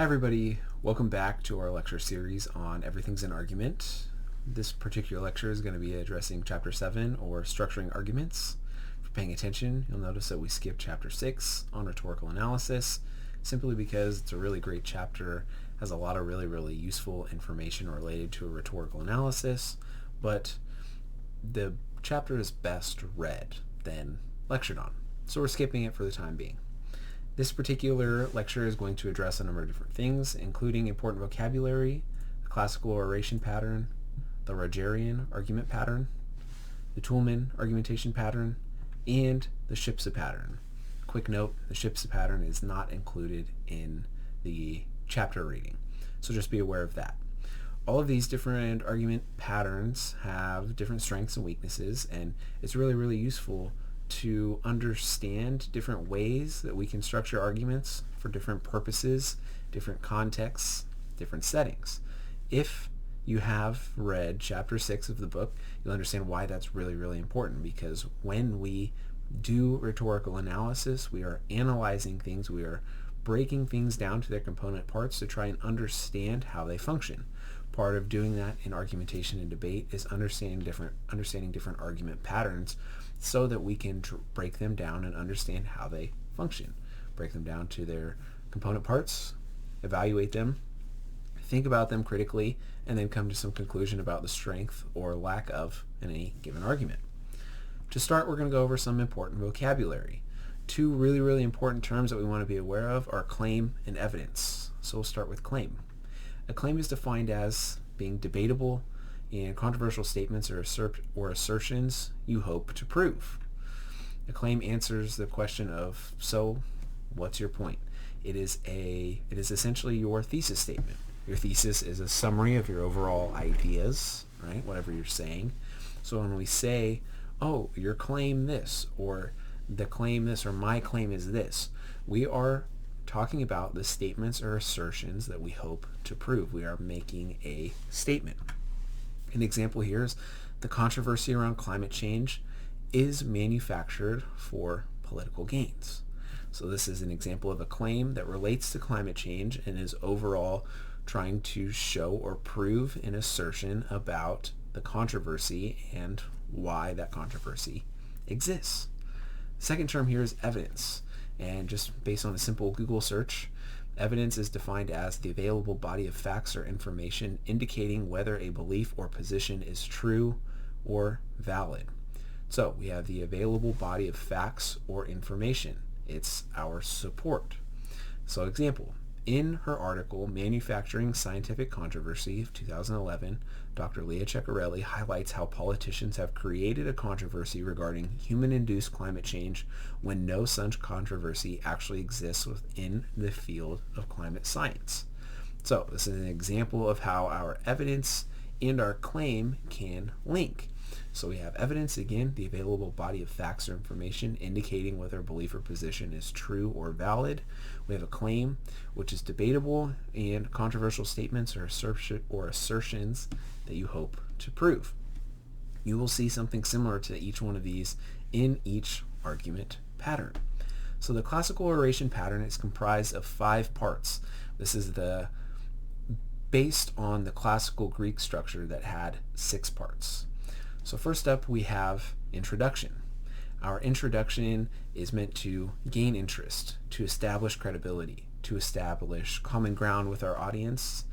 Hi everybody, welcome back to our lecture series on Everything's an Argument. This particular lecture is going to be addressing Chapter 7, or Structuring Arguments. For paying attention, you'll notice that we skipped Chapter 6 on Rhetorical Analysis, simply because it's a really great chapter, has a lot of really useful information related to a rhetorical analysis, but the chapter is best read than lectured on, so we're skipping it for the time being. This particular lecture is going to address a number of different things, including important vocabulary, the classical oration pattern, the Rogerian argument pattern, the Toulmin argumentation pattern, and the SHIPSA pattern. Quick note, the SHIPSA pattern is not included in the chapter reading, so just be aware of that. All of these different argument patterns have different strengths and weaknesses, and it's really useful to understand different ways that we can structure arguments for different purposes, different contexts, different settings. If you have read chapter 6 of the book, you'll understand why that's really important, because when we do rhetorical analysis, we are analyzing things, we are breaking things down to their component parts to try and understand how they function. Part of doing that in argumentation and debate is understanding different argument patterns so that we can break them down and understand how they function. Break them down to their component parts, evaluate them, think about them critically, and then come to some conclusion about the strength or lack of any given argument. To start, we're going to go over some important vocabulary. Two really important terms that we want to be aware of are claim and evidence. So we'll start with claim. A claim is defined as being debatable and controversial statements or assertions you hope to prove. A claim answers the question of, so what's your point? It is essentially your thesis statement. Your thesis is a summary of your overall ideas, right? Whatever you're saying. So when we say, oh, your claim this, or the claim this, or my claim is this, we are talking about the statements or assertions that we hope to prove. We are making a statement. An example here is the controversy around climate change is manufactured for political gains. So this is an example of a claim that relates to climate change and is overall trying to show or prove an assertion about the controversy and why that controversy exists. The second term here is evidence. And just based on a simple Google search, evidence is defined as the available body of facts or information indicating whether a belief or position is true or valid. So we have the available body of facts or information. It's our support. So example, in her article, Manufacturing Scientific Controversy of 2011, Dr. Leah Ceccarelli highlights how politicians have created a controversy regarding human-induced climate change when no such controversy actually exists within the field of climate science. So this is an example of how our evidence and our claim can link. So we have evidence, again, the available body of facts or information indicating whether a belief or position is true or valid. We have a claim, which is debatable and controversial statements or assertions that you hope to prove. You will see something similar to each one of these in each argument pattern. So the classical oration pattern is comprised of 5 parts. This is based on the classical Greek structure that had 6 parts. So first up, we have introduction. Our introduction is meant to gain interest, to establish credibility, to establish common ground with our audience,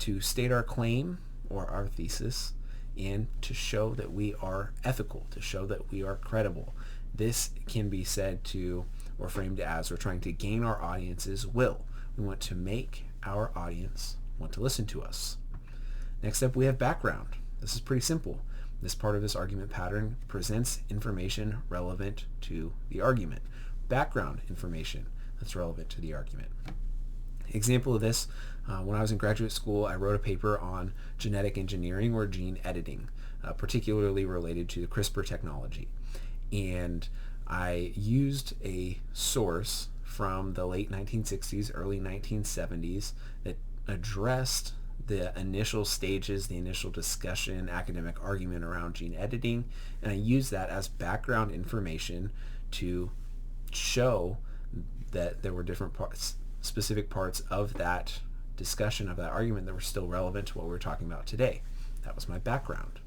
to state our claim or our thesis, and to show that we are ethical, to show that we are credible. This can be said to, or framed as, we're trying to gain our audience's will. We want to make our audience want to listen to us. Next up, we have background. This is pretty simple. This part of this argument pattern presents information relevant to the argument. Background information that's relevant to the argument. Example of this, when I was in graduate school, I wrote a paper on genetic engineering or gene editing, particularly related to the CRISPR technology. And I used a source from the late 1960s, early 1970s that addressed the initial stages, the initial discussion, academic argument around gene editing, and I use that as background information to show that there were different parts, specific parts of that discussion of that argument that were still relevant to what we were talking about today. That was my background.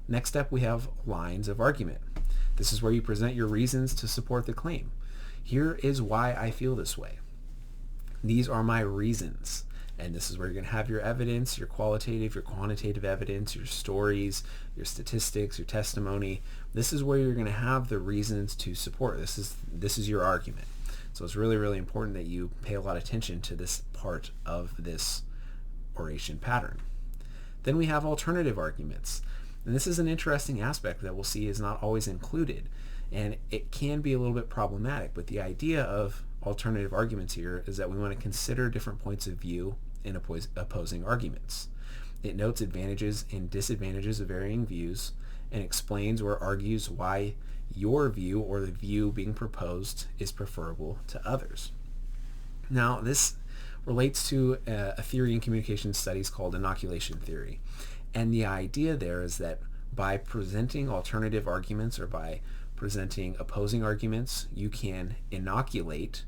Next up, we have lines of argument. This is where you present your reasons to support the claim. Here is why I feel this way. These are my reasons. And this is where you're going to have your evidence, your qualitative, your quantitative evidence, your stories, your statistics, your testimony. This is where you're going to have the reasons to support. This is your argument. So it's really, really important that you pay a lot of attention to this part of this oration pattern. Then we have alternative arguments. And this is an interesting aspect that we'll see is not always included. And it can be a little bit problematic, but the idea of alternative arguments here is that we want to consider different points of view in opposing arguments. It notes advantages and disadvantages of varying views and explains or argues why your view or the view being proposed is preferable to others. Now, this relates to a theory in communication studies called inoculation theory. And the idea there is that by presenting alternative arguments or by presenting opposing arguments, you can inoculate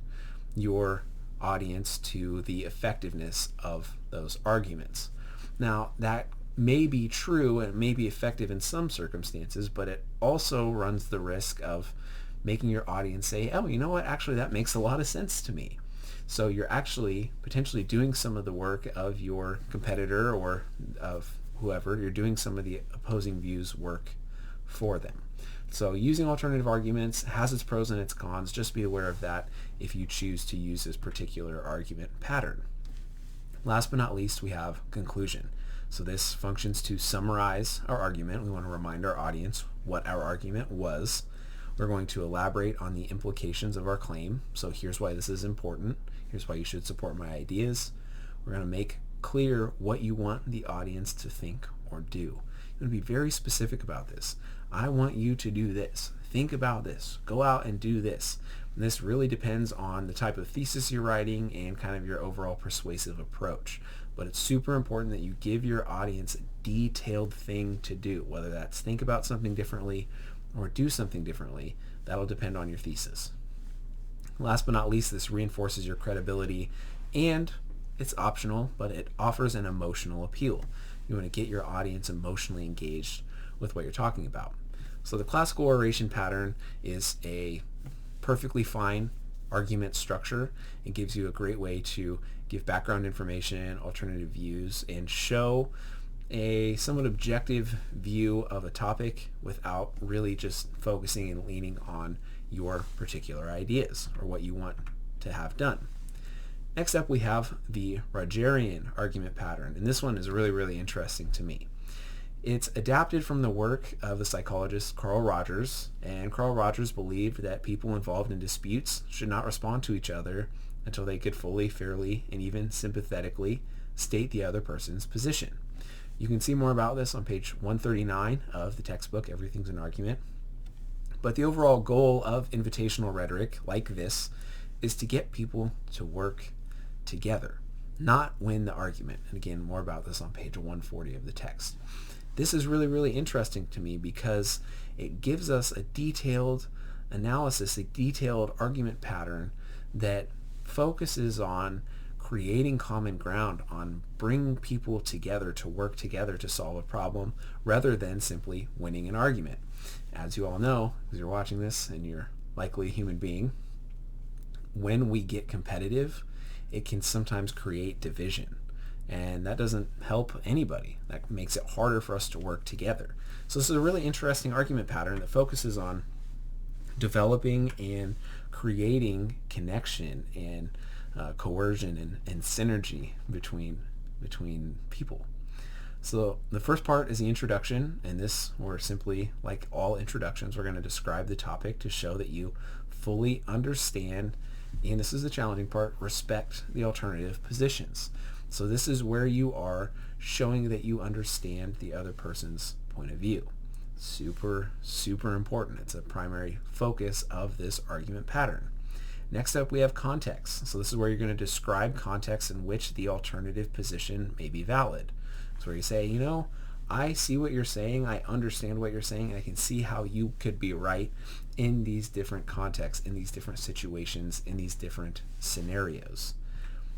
your audience to the effectiveness of those arguments. Now, that may be true and may be effective in some circumstances, but it also runs the risk of making your audience say, oh, you know what, actually that makes a lot of sense to me. So you're actually potentially doing some of the work of your competitor or of whoever. You're doing some of the opposing views work for them. So using alternative arguments has its pros and its cons. Just be aware of that if you choose to use this particular argument pattern. Last but not least, we have conclusion. So this functions to summarize our argument. We want to remind our audience what our argument was. We're going to elaborate on the implications of our claim. So here's why this is important. Here's why you should support my ideas. We're going to make clear what you want the audience to think or do. You're going to be very specific about this. I want you to do this. Think about this. Go out and do this. And this really depends on the type of thesis you're writing and kind of your overall persuasive approach. But it's super important that you give your audience a detailed thing to do, whether that's think about something differently or do something differently. That'll depend on your thesis. Last but not least, this reinforces your credibility, and it's optional, but it offers an emotional appeal. You want to get your audience emotionally engaged with what you're talking about. So the classical oration pattern is a perfectly fine argument structure. It gives you a great way to give background information, alternative views, and show a somewhat objective view of a topic without really just focusing and leaning on your particular ideas or what you want to have done. Next up, we have the Rogerian argument pattern, and this one is really, really interesting to me. It's adapted from the work of the psychologist Carl Rogers, and Carl Rogers believed that people involved in disputes should not respond to each other until they could fully, fairly, and even sympathetically state the other person's position. You can see more about this on page 139 of the textbook, Everything's an Argument. But the overall goal of invitational rhetoric like this is to get people to work together, not win the argument. And again, more about this on page 140 of the text. This is really, really interesting to me because it gives us a detailed analysis, a detailed argument pattern that focuses on creating common ground, on bringing people together to work together to solve a problem rather than simply winning an argument. As you all know, because you're watching this and you're likely a human being, when we get competitive, it can sometimes create division. And that doesn't help anybody. That makes it harder for us to work together. So this is a really interesting argument pattern that focuses on developing and creating connection and coercion and synergy between people. So the first part is the introduction, and this, we're simply, like all introductions, we're going to describe the topic to show that you fully understand, and this is the challenging part, respect the alternative positions. So this is where you are showing that you understand the other person's point of view. Super, super important. It's a primary focus of this argument pattern. Next up, we have context. So this is where you're going to describe context in which the alternative position may be valid. So where you say, you know, I see what you're saying, I understand what you're saying, and I can see how you could be right in these different contexts, in these different situations, in these different scenarios.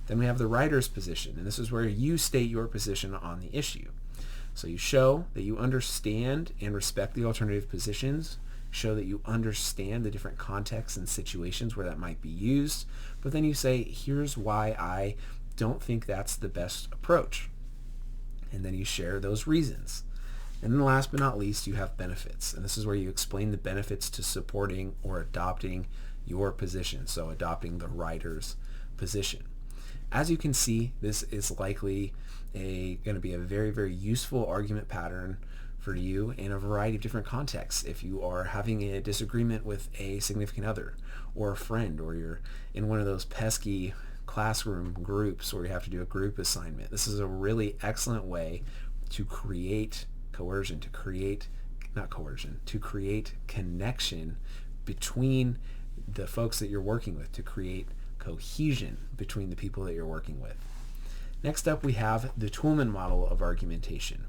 Then we have the writer's position, and this is where you state your position on the issue. So you show that you understand and respect the alternative positions, show that you understand the different contexts and situations where that might be used, but then you say, here's why I don't think that's the best approach. And then you share those reasons. And then last but not least, you have benefits. And this is where you explain the benefits to supporting or adopting your position. So adopting the writer's position. As you can see, this is likely going to be a very, very useful argument pattern for you in a variety of different contexts. If you are having a disagreement with a significant other or a friend, or you're in one of those pesky classroom groups where you have to do a group assignment, this is a really excellent way to create coercion, to create connection between the folks that you're working with, to create cohesion between the people that you're working with. Next up, we have the Toulmin Model of argumentation.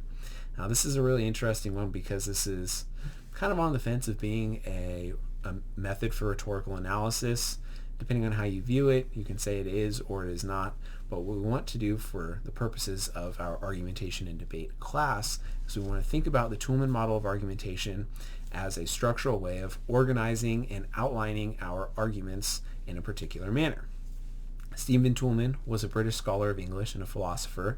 Now, this is a really interesting one because this is kind of on the fence of being a method for rhetorical analysis. Depending on how you view it, you can say it is or it is not. But what we want to do for the purposes of our argumentation and debate class is we want to think about the Toulmin Model of argumentation as a structural way of organizing and outlining our arguments in a particular manner. Stephen Toulmin was a British scholar of English and a philosopher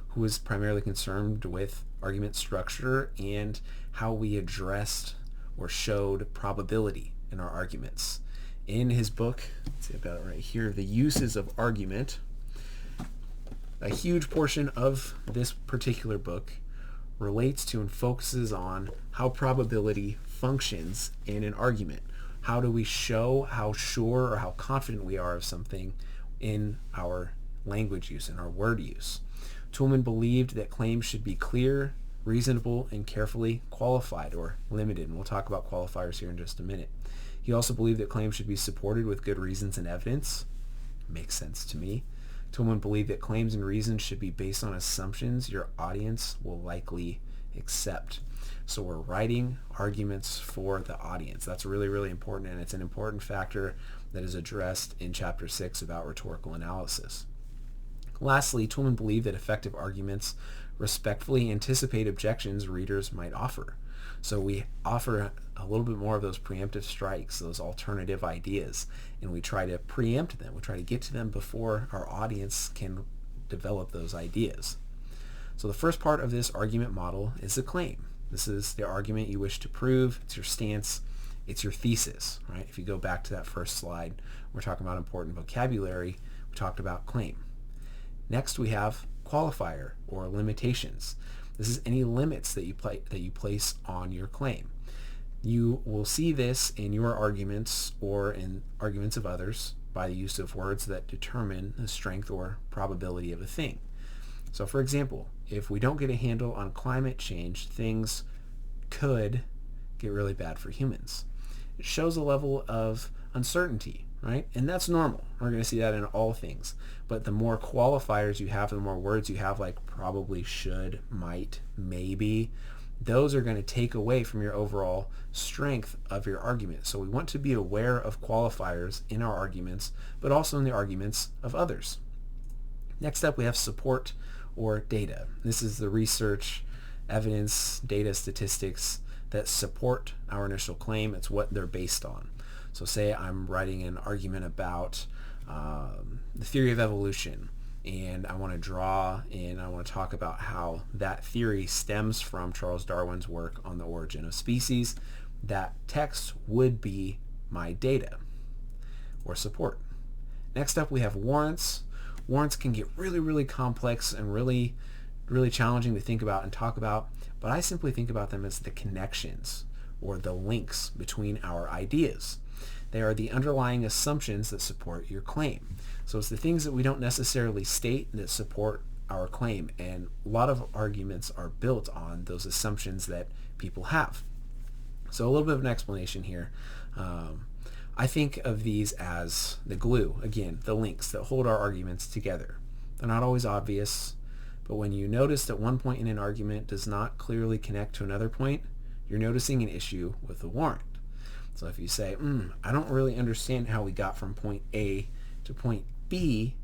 who was primarily concerned with argument structure and how we addressed or showed probability in our arguments. In his book, let's see, I've got it right here, The Uses of Argument, a huge portion of this particular book relates to and focuses on how probability functions in an argument. How do we show how sure or how confident we are of something in our language use, in our word use? Toulmin believed that claims should be clear, reasonable, and carefully qualified or limited. And we'll talk about qualifiers here in just a minute. He also believed that claims should be supported with good reasons and evidence. Makes sense to me. Toulmin believed that claims and reasons should be based on assumptions your audience will likely accept. So we're writing arguments for the audience. That's really, really important, and it's an important factor that is addressed in Chapter 6 about rhetorical analysis. Lastly, Toulmin believed that effective arguments respectfully anticipate objections readers might offer. So we offer a little bit more of those preemptive strikes, those alternative ideas, and we try to preempt them. We try to get to them before our audience can develop those ideas. So the first part of this argument model is the claim. This is the argument you wish to prove. It's your stance. It's your thesis, right? If you go back to that first slide, we're talking about important vocabulary. We talked about claim. Next, we have qualifier or limitations. This is any limits that you place on your claim. You will see this in your arguments or in arguments of others by the use of words that determine the strength or probability of a thing. So for example, if we don't get a handle on climate change, things could get really bad for humans. It shows a level of uncertainty, right? And that's normal. We're going to see that in all things. But the more qualifiers you have, the more words you have, like probably, should, might, maybe, those are going to take away from your overall strength of your argument. So we want to be aware of qualifiers in our arguments, but also in the arguments of others. Next up, we have support or data. This is the research, evidence, data, statistics that support our initial claim. It's what they're based on. So say I'm writing an argument about the theory of evolution, and I want to draw and I want to talk about how that theory stems from Charles Darwin's work on the origin of species. That text would be my data or support. Next up, we have warrants. Warrants can get really, really complex and really, really challenging to think about and talk about, but I simply think about them as the connections or the links between our ideas. They are the underlying assumptions that support your claim. So it's the things that we don't necessarily state that support our claim, and a lot of arguments are built on those assumptions that people have. So a little bit of an explanation here. I think of these as the glue, again, the links that hold our arguments together. They're not always obvious, but when you notice that one point in an argument does not clearly connect to another point, you're noticing an issue with the warrant. So if you say, I don't really understand how we got from point A to point B,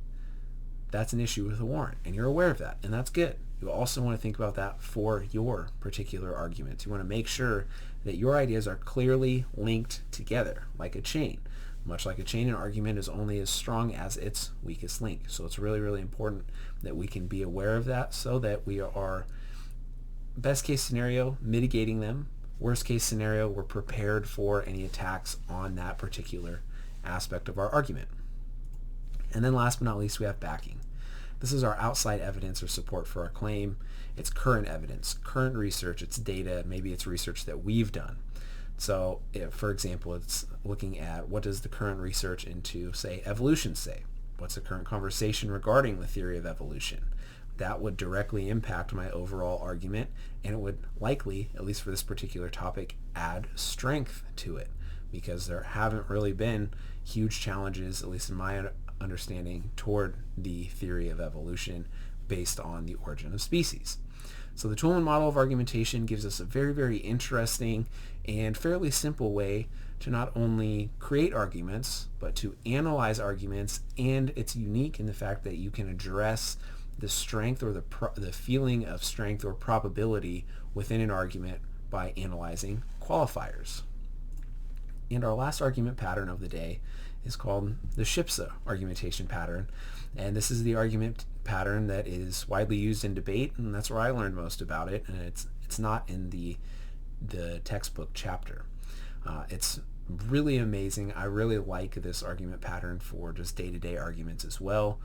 that's an issue with the warrant, and you're aware of that, and that's good. You also want to think about that for your particular arguments. You want to make sure that your ideas are clearly linked together, like a chain. Much like a chain, an argument is only as strong as its weakest link. So it's really, really important that we can be aware of that so that we are, best case scenario, mitigating them. Worst case scenario, we're prepared for any attacks on that particular aspect of our argument. And then last but not least, we have backing. This is our outside evidence or support for our claim. It's current evidence, current research, it's data, maybe it's research that we've done. So, for example, it's looking at what does the current research into, say, evolution say? What's the current conversation regarding the theory of evolution? That would directly impact my overall argument, and it would likely, at least for this particular topic, add strength to it, because there haven't really been huge challenges, at least in my understanding, toward the theory of evolution based on the origin of species. So the Toulmin model of argumentation gives us a very, very interesting and fairly simple way to not only create arguments, but to analyze arguments, and it's unique in the fact that you can address the strength or the feeling of strength or probability within an argument by analyzing qualifiers. And our last argument pattern of the day is called the SHIPSA argumentation pattern. And this is the argument pattern that is widely used in debate, and that's where I learned most about it. And it's not in the textbook chapter. It's really amazing. I really like this argument pattern for just day-to-day arguments as well.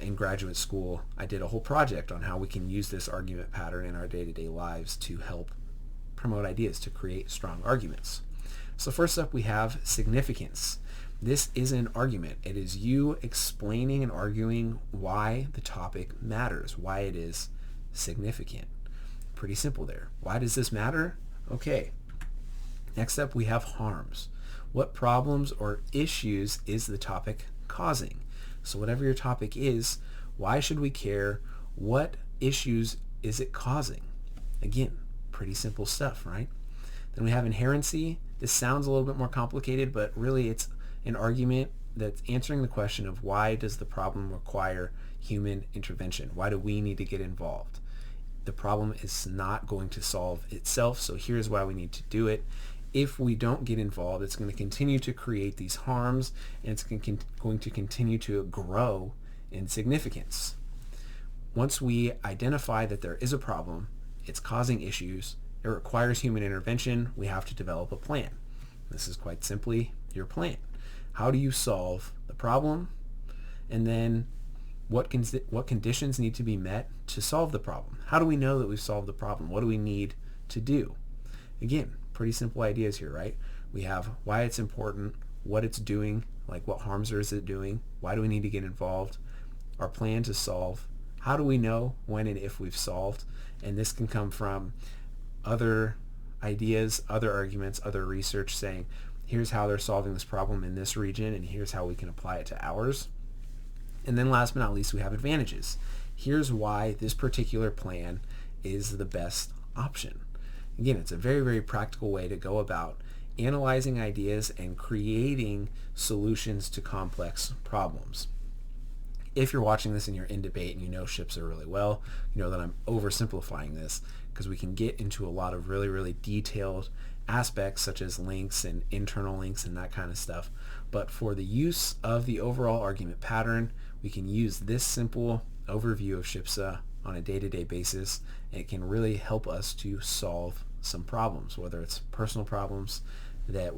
In graduate school, I did a whole project on how we can use this argument pattern in our day-to-day lives to help promote ideas, to create strong arguments. So first up, we have significance. This is an argument. It is you explaining and arguing why the topic matters, why it is significant. Pretty simple there. Why does this matter? Okay. Next up, we have harms. What problems or issues is the topic causing? So whatever your topic is, why should we care? What issues is it causing? Again, pretty simple stuff, right? Then we have inherency. This sounds a little bit more complicated, but really it's an argument that's answering the question of why does the problem require human intervention? Why do we need to get involved? The problem is not going to solve itself, so here's why we need to do it. If we don't get involved, it's going to continue to create these harms, and it's going to continue to grow in significance. Once we identify that there is a problem, it's causing issues, it requires human intervention, we have to develop a plan. This is quite simply your plan. How do you solve the problem? And then what conditions need to be met to solve the problem? How do we know that we've solved the problem? What do we need to do? Again, pretty simple ideas here, right? We have why it's important, what it's doing, like what harms is it doing, why do we need to get involved, our plan to solve, how do we know when and if we've solved, and this can come from other ideas, other arguments, other research saying, here's how they're solving this problem in this region, and here's how we can apply it to ours. And then last but not least, we have advantages. Here's why this particular plan is the best option. Again, it's a very, very practical way to go about analyzing ideas and creating solutions to complex problems. If you're watching this and you're in debate and you know SHIPSA really well, you know that I'm oversimplifying this because we can get into a lot of really, really detailed aspects such as links and internal links and that kind of stuff. But for the use of the overall argument pattern, we can use this simple overview of SHIPSA on a day-to-day basis, and it can really help us to solve some problems, whether it's personal problems that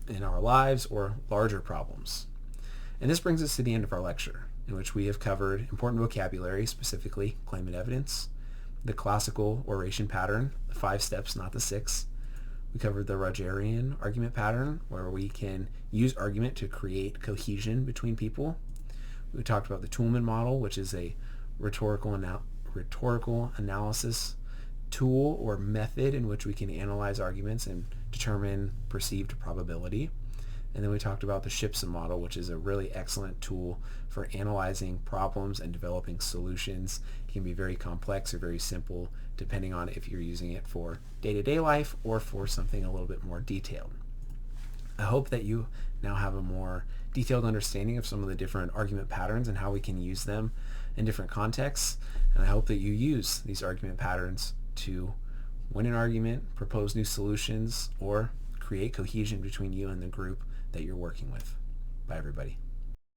in our lives or larger problems. And this brings us to the end of our lecture, in which we have covered important vocabulary, specifically claim and evidence, the classical oration pattern, the 5 steps, not the 6. We covered the Rogerian argument pattern, where we can use argument to create cohesion between people. We talked about the Toulmin Model, which is a rhetorical analysis tool or method in which we can analyze arguments and determine perceived probability. And then we talked about the SHIPSA Model, which is a really excellent tool for analyzing problems and developing solutions. It can be very complex or very simple, depending on if you're using it for day-to-day life or for something a little bit more detailed. I hope that you now have a more detailed understanding of some of the different argument patterns and how we can use them in different contexts, and I hope that you use these argument patterns to win an argument, propose new solutions, or create cohesion between you and the group that you're working with. Bye, everybody.